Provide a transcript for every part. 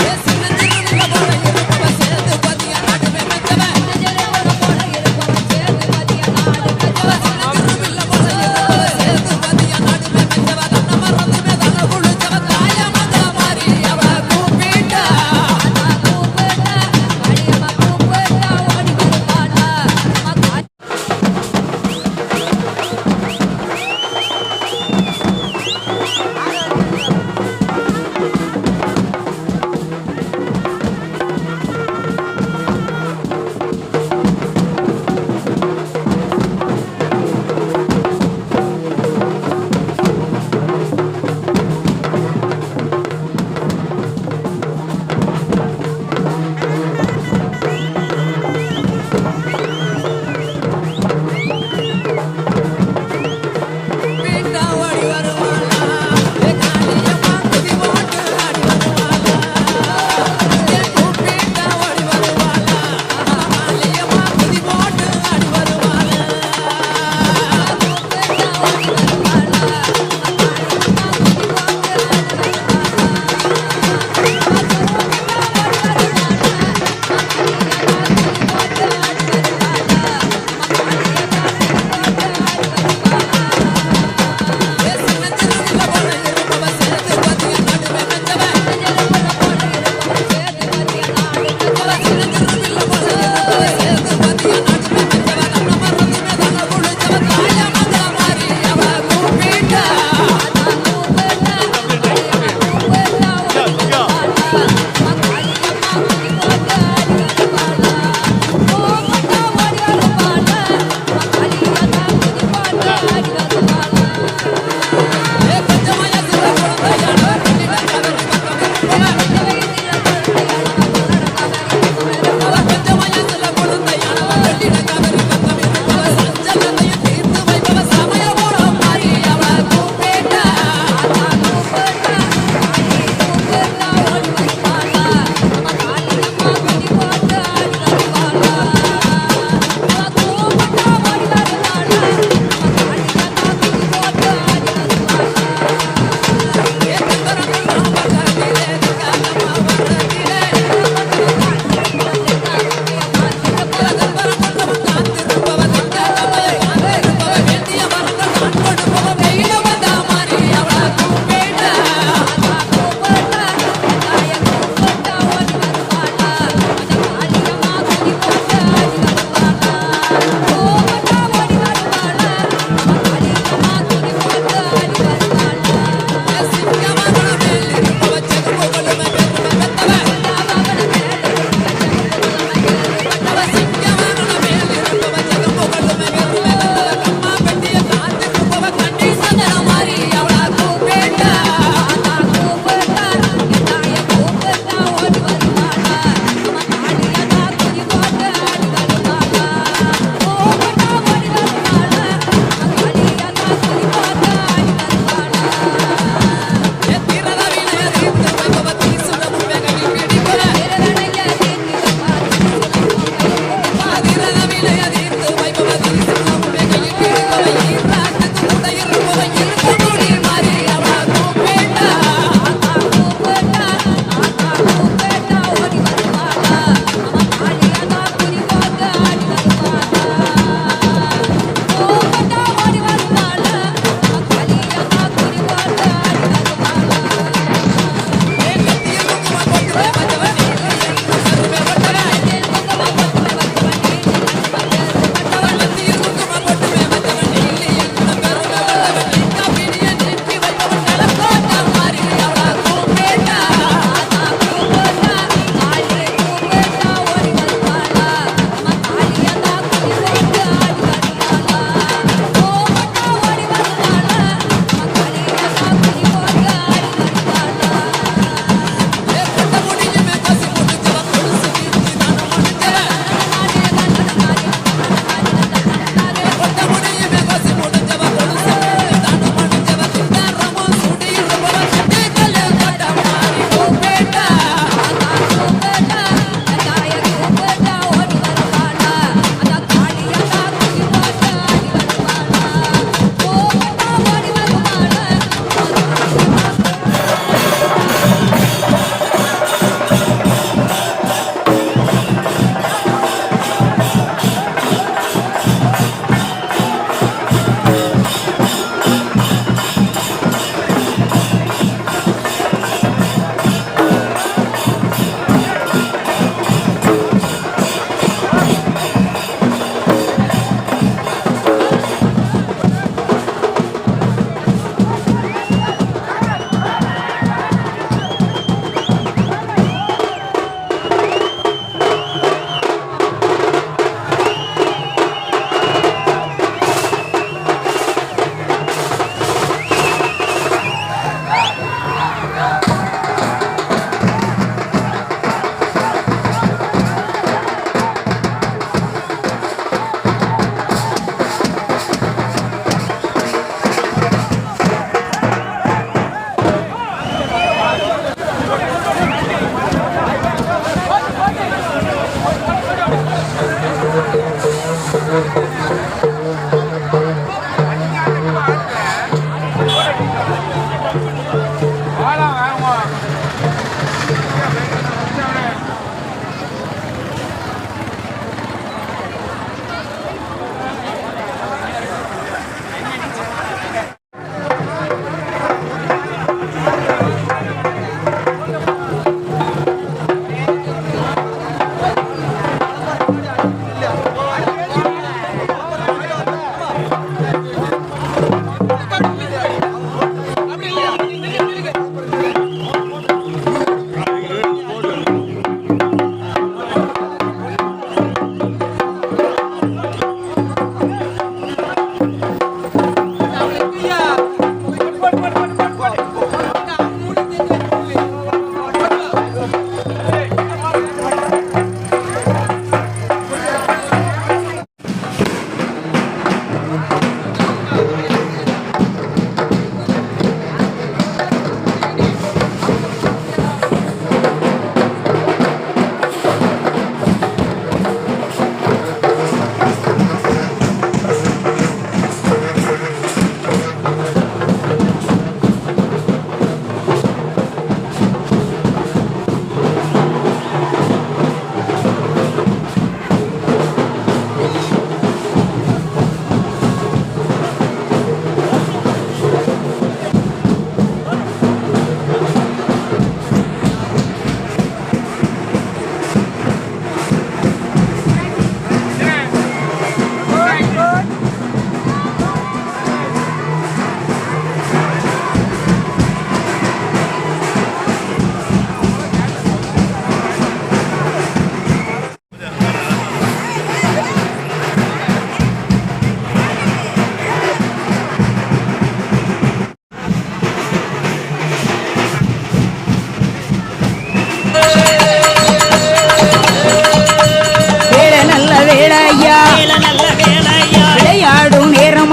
Yes,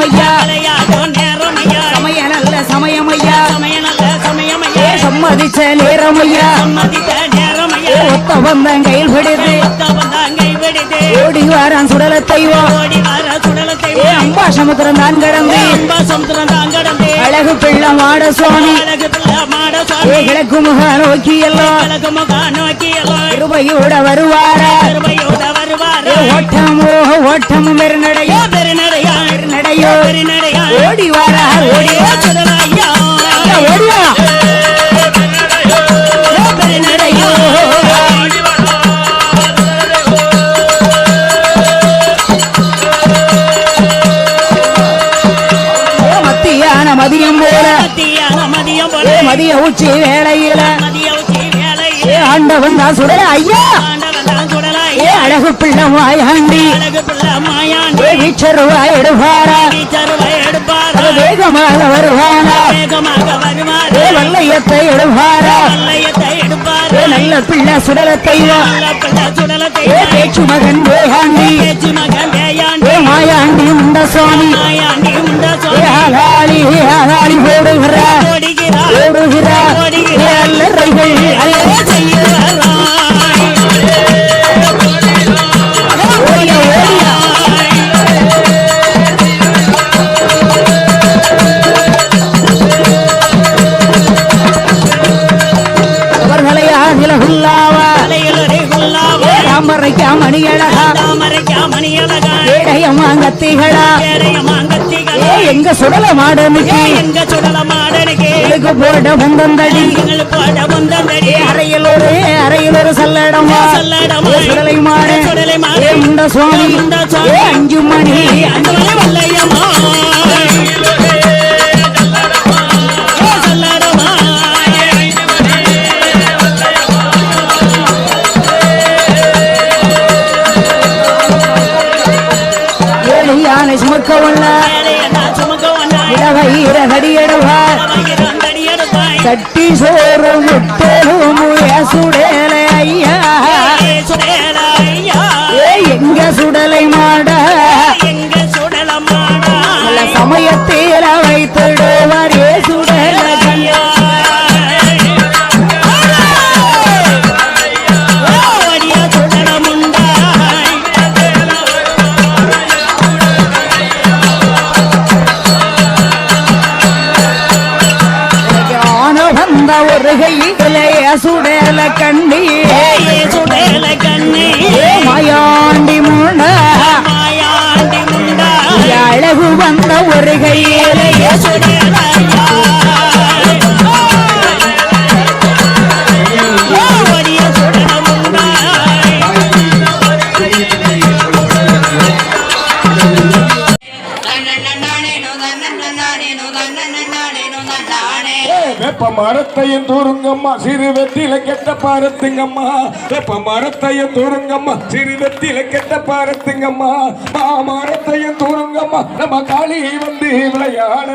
நேரமையா சமய நல்ல சமயமையா சம்மதிச்ச நேரமையா ஒத்த வந்தன் கையில் பிடித்து ஓடி வாரான் சுடல தெய்வம் அம்பா சமுத்திரம் தான் கடந்து அழகு பிள்ளை மாட சுவாமி கிழக்கு முக நோக்கி எல்லாம் இருபையோட வருவாரா ஓட்டமோ ஓட்டமும் பெருநடையோ ஓடி வாரா ஓடியா மதியம் போல மதிய உச்சி வேளையில ஆண்டவன் தான் சுடல ஐயா அழகு பிள்ளை மாயாண்டி வீச்சருவாய் எடுப்பாரா வேகமாக வருவானா வல்லையத்தை எடுப்பாரா நல்ல பிள்ளை சுடல தெய்வம் பேச்சு மகன் வேகாண்டி மாயாண்டி உண்ட சுவாமி ஆகாளி ஆகாளி ஓடுகிறார் அல்லறைகள் அவர்களையா நிலகுல்லாவா தாமரைக்கா மணியழகா ஏடையமாங்கத்திகளா எங்க சுடல மாடனுக்கு போட முந்தந்தடி அறையில் சல்லடமா சுடலை மாடு முண்ட சுவாமி 5 மணி வல்லையம்மா சுமக்கவல்ல இடவயிரகடியடுவார் சட்டி சோறு முட்டோம் சுடல ஐயா எங்க சுடலை மாட சமயத்தில் வைத்திடுவார் சுடல ஒரு கையில சுடல கண்ணி மாயாண்டி முண்ட அழகு வந்த ஒரு கையில வெப்ப மரத்தையும் தூருங்கம்மா சிறு வெத்தில கெட்ட பாரத்துங்கம்மா வெப்ப மரத்தையும் தூருங்கம்மா சிறு வெத்தில கெட்ட பாரத்துங்கம்மா மரத்தையும் தூருங்கம்மா நம்ம காளி வந்து விளையாட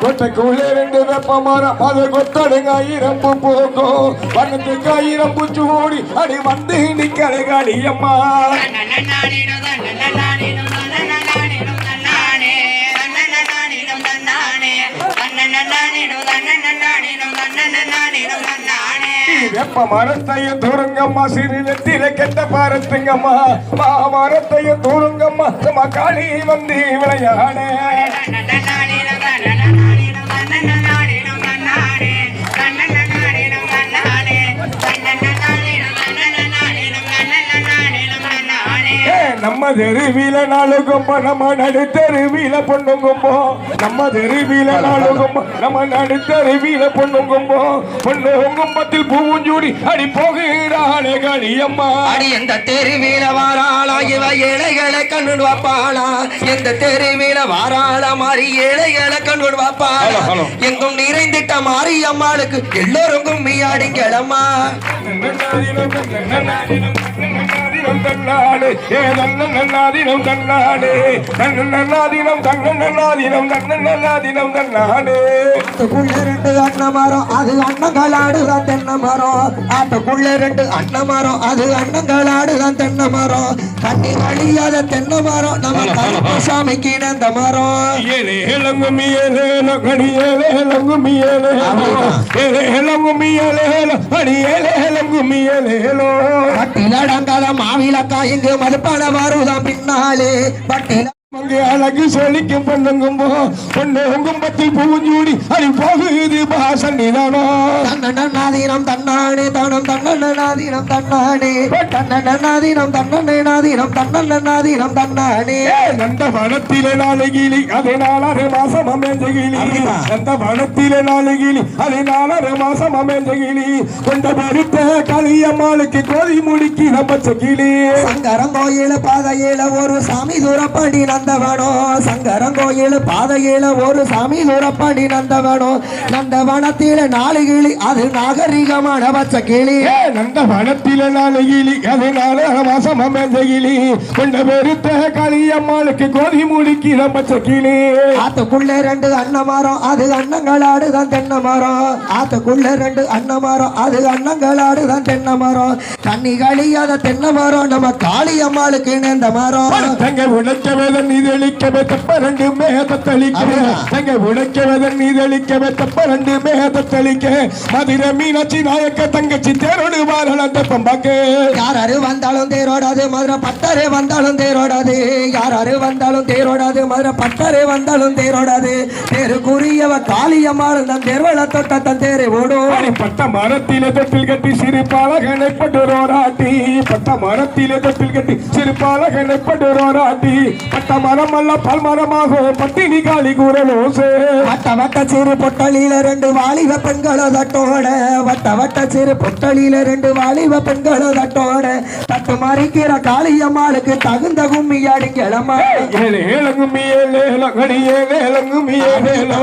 கொட்டைக்குள்ளே 2 வெப்ப மரம் அது கொத்தடுங்க 1000 போகும் வண்ணத்துக்கு 1000 பூச்சு ஓடி அடி வந்து நிக்கலை காளியம்மா வெப்ப மரத்தையும் தூருங்கம்மா சிறு வெத்தில கெட்ட பாரத்துங்கம்மா மரத்தையும் தூருங்கம்மா நம்ம காளி வந்து விளையாட நம்ம தெருவில நாளுகும்போ நம்ம நடுத்தருவில பொண்ணுங்கும்போ நம்ம தெருவில நாளுகும்போ நம்ம நடுத்தருவில பொண்ணுங்கும்போ பொண்ணுங்கும்பத்தில் பூஞ்சூடி அடி போகிறாளே காளியம்மா அடி எந்த தெருவில வாராளா இவ ஏழைகளை கண்ணு வாப்பாளா எந்த தெருவில வாராளா மாறி ஏழைகளை கண்ணு வாப்பாளா எங்கும் நிறைந்திட்ட மாரியம்மாளுக்கு எல்லோருக்கும் மீயாடிங்களம்மா நன்னாதினம் தன்னாடு ஏ நன்னாதினம் தன்னாடு நன்னாதினம் நன்னாதினம் நன்னாதினம் தன்னாடு ஆட்டுக்குள்ள ரெண்டு அண்ண மரம் அது அண்ணங்களாடுதான் தென்னை மரம் ஆட்டுக்குள்ள ரெண்டு அண்ண மரம் அது அண்ணங்களாடுதான் தென்னை மரம் கண்ணி வழியாத தென்னை மரம் நம்ம கருப்பசாமிக்கு நந்த மரம் ஏலே ஏலங்குமி ஏலேலோ கடி ஏலே ஏலங்குமி ஏலேலோ ஏலே ஏலங்குமி ஏலேலோ கடி ஏலே ஏலங்குமி ஏலேலோ பட்டிலடங்காத மாவிளக்கா இங்கு மதுப்பான வருதான் பின்னாலே பட்டில அங்கே அழகு சொலிக்கும் பொண்ணுங்கும்போ பொண்ணு கும்பத்தில் பூஞ்சூடி அடி போகுது பாசன்னிதானோ தன்னநாதீனம் தன்னானே தானம் தன்னநாதீனம் தன்னானே தன்னநாதீனம் தன்னநாதீனம் தன்னநாதீனம் தன்னானே அந்த வனத்திலே நாலு கிளி அது 4 மாசம் அமைந்த கிளி அந்த வனத்திலே 4 கிளி அது 4 மாசம் அமைந்த கிளி கொண்ட பருத்த களியம்மாளுக்கு கோதி முடிக்கி நம்பச்ச கிளி சங்கரங்கோயில பாதையில ஒரு சாமி தூரப்படி நந்தவனோ சங்கரங்கோயில பாதையில ஒரு சாமி தூரப்படி நந்தவனோ நந்தவனத்தில 4 கிளி அது நாகரிகமான பச்சை கிளி நந்த வனத்தில 4 கிளி அது 4 மாசம் அமைந்த கிளி கொண்ட பெருத்த களியம்மாளுக்கு கோதி முடிக்கி நம்பச்ச கிளி ஆத்துக்குள்ள 2 அண்ண மரம் அது அண்ணங்களாடுதான் தென்னை மரம் ஆத்துக்குள்ள 2 அண்ண மரம் அது அண்ணங்களாடுதான் தென்னை மரம் தண்ணி களியாத தென்னை மரம் நம்ம காளியம்மாளுக்கு நேர்ந்த மரம் தங்க உழைக்கவேதன் நீதளிக்கவே தப்ப 2 மேகத்தளிக்க தங்க உழைக்கவேதன் நீதளிக்கவே தப்ப 2 மேகத்தளிக்க மதுரை மீனாட்சி நாயக்க தங்கச்சி தேரோடு வாழந்த பம்பாக்கு யாராரு வந்தாலும் தேரோடாது மதுரை பட்டரே வந்தாலும் தேரோடாது யாராரு வந்தாலும் தேரோடாது மதுரை பட்டரே வந்தாலும் தேரோடாது தேருக்குரியவ காளியம்மாள் தன் தேர்வள தொட்ட தன் தேரை ஓடும் பட்ட மரத்திலே தொட்டில் கட்டி சிறு பாலகனை படுரோராட்டி பட்ட மரத்திலே தொட்டில் கட்டி சிறு பாலகனை படுரோராட்டி பட்ட மரம் அல்ல பல் மரமாகும் பட்டினி காளி கூறலோசே வட்ட வட்ட சிறு பொட்டலில 2 வாலிப பெண்களோ தட்டோட வட்ட வட்ட சிறு பொட்டலில 2 வாலிப பெண்களோ தட்டோட தட்டு மறிக்கிற காளியம்மாளுக்கு தகுந்த கும்மி அடிக்கலமா ஏழு ஏலங்கும்மி ஏழங்கடி ஏழு ஏலங்கும்மி ஏழேலோ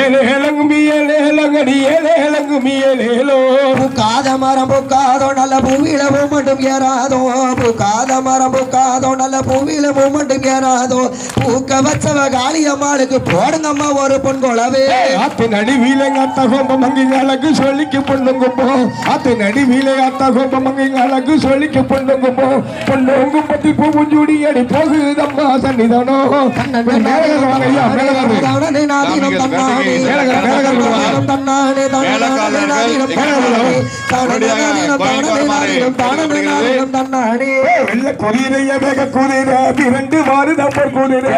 ஏழு ஏலங்கும்மி ஏழங்கடி ஏழு ஏலங்கும்மி ஏழேலோ பூக்காத மரம் பூக்காதோ நல்ல பூவிலவும் மட்டும் ஏறாதோ பூக்காத மரம் பூக்காதோ நல்ல பூவிலவும் மட்டும் ஏறாதோ பூக்க வச்சவ காளியம்மாளுக்கு போடுங்கம்மா ஒரு பொன் குளவே ஆத்து நடுவில அத்த கோபம் அங்கே அழகு சொல்லிக்கு பொண்ணுங்கும்போ ஆத்து நடுவில அத்த கோபம் அங்கே அழகு சொல்லிக்கு பொண்ணுங்கும்போ பொண்ணுங்கும் பத்தி பூஞ்சூடி அடி போகுதம்மா சன்னிதானோ வெள்ள குதிரைய வேக குதிரை 2 மாறுதப்பர் குதிரை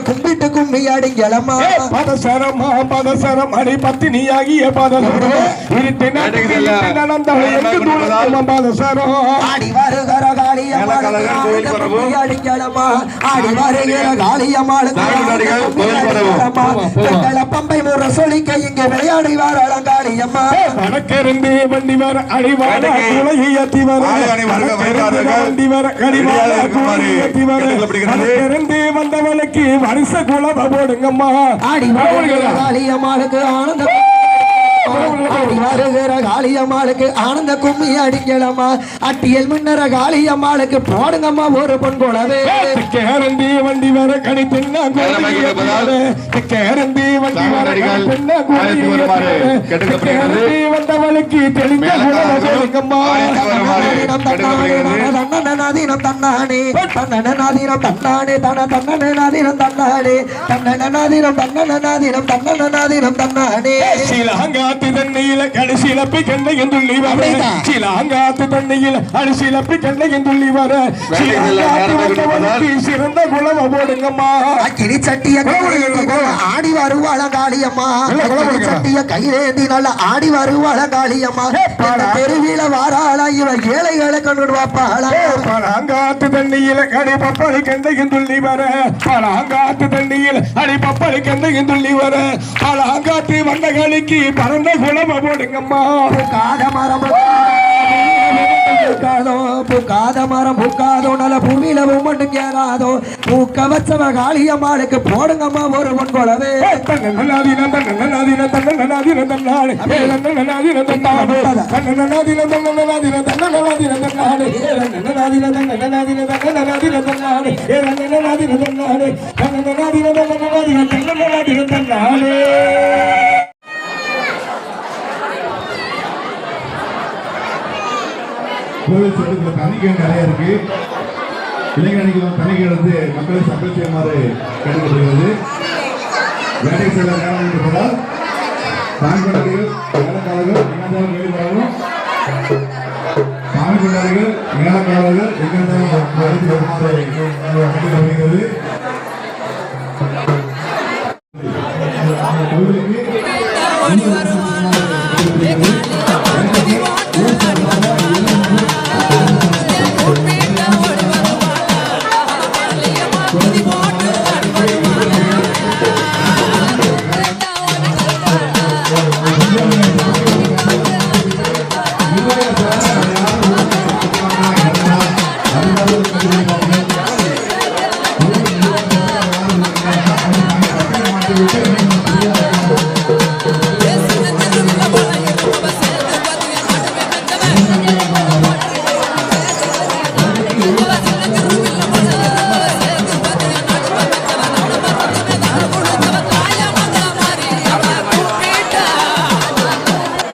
கும்பிட்டு கும்மி அடிங்களமா பதசரமா பதசரம் அடி பத்தினியாகிய பதசரம் ஆடி வருகிற காளியம்மாளுக்கு ஆடி வருகிற காளியம்மாளுக்கு பம்பை முறை சொல்லிக்க இங்க விளையாடி வாழலாம் காளியம்மா வடக்கிருந்து வண்டி வர அடிவார குலையத்தி வர வண்டி வர கடிவார குலையத்தி வர வடக்கிருந்து வந்தவனுக்கு வருஷ குலவ போடுங்கம்மா ஆடி வருகிற காளியம்மாளுக்கு ஆனந்த வருகிற காளியம்மாளுக்கு ஆனந்த கும்மி அடிக்கலமா அட்டியல் முன்னர காளியம்மாளுக்கு போடுங்கம்மா ஒரு பொன் குளவே கேரந்தி வண்டி வர கனி பின்னா கேரந்தி வண்டி வர பின்னா கேரந்தி வந்தவளுக்கு தெளிந்த குலவங்கம்மா தன்னநாதீனம் தன்னானே தன்னநாதீனம் தன்னானே தன தன்னநாதீனம் தன்னானே தன்னநாதீனம் தன்னநாதீனம் தன்னநாதீனம் தன்னானே சிலங்காத்திதன் தண்ணியில கடைசிலப்பி கண்ணையும் துள்ளி வர சிலாங்காத்து தண்ணியில அரிசிலப்பி கண்ணையும் துள்ளி வர சிலாங்காத்து வந்தவனுக்கு சிறந்த குலவ போடுங்கம்மா கிளி சட்டிய ஆடி வருவாள காளியம்மா சட்டிய கையேந்தி நல்ல ஆடி வருவாள காளியம்மா தெருவில வாராளா இவ ஏழைகளை கொண்டு வாப்பாளா பழாங்காத்து தண்ணியில அடி பப்பளி கண்ணையும் துள்ளி வர பழாங்காத்து தண்ணியில அடி பப்பளி கண்ணையும் துள்ளி வர பழாங்காத்து வந்தகளுக்கு பறந்த குலம போடுங்கம்மா காத மரம் பூக்காத மரம் பூக்காதோ நல்ல பூமியிலவும் மட்டும் கேறாதோ பூக்க வச்சவ காளியம்மாளுக்கு போடுங்கம்மா ஒரு பொன் குலவே கோவில் சொல்லுங்க தண்ணிக்கேடு நிறைய இருக்கு. இளைஞர்களுக்கு தண்ணிக்கேடு வந்து மக்களை சப்போர்ட் செய்யுமாறு கேட்டுக்கொள்கிறது. வேலை செல்ல நேரம் இருப்பதால் சாமி கொண்டாடிகள் மேலக்காரர்கள் எங்கிருந்தாலும் வெளிவரவும் சாமி கொண்டாடிகள் மேலக்காரர்கள் எங்கிருந்தாலும் வருமாறு கேட்டுக்கொள்கிறது. கோவிலுக்கு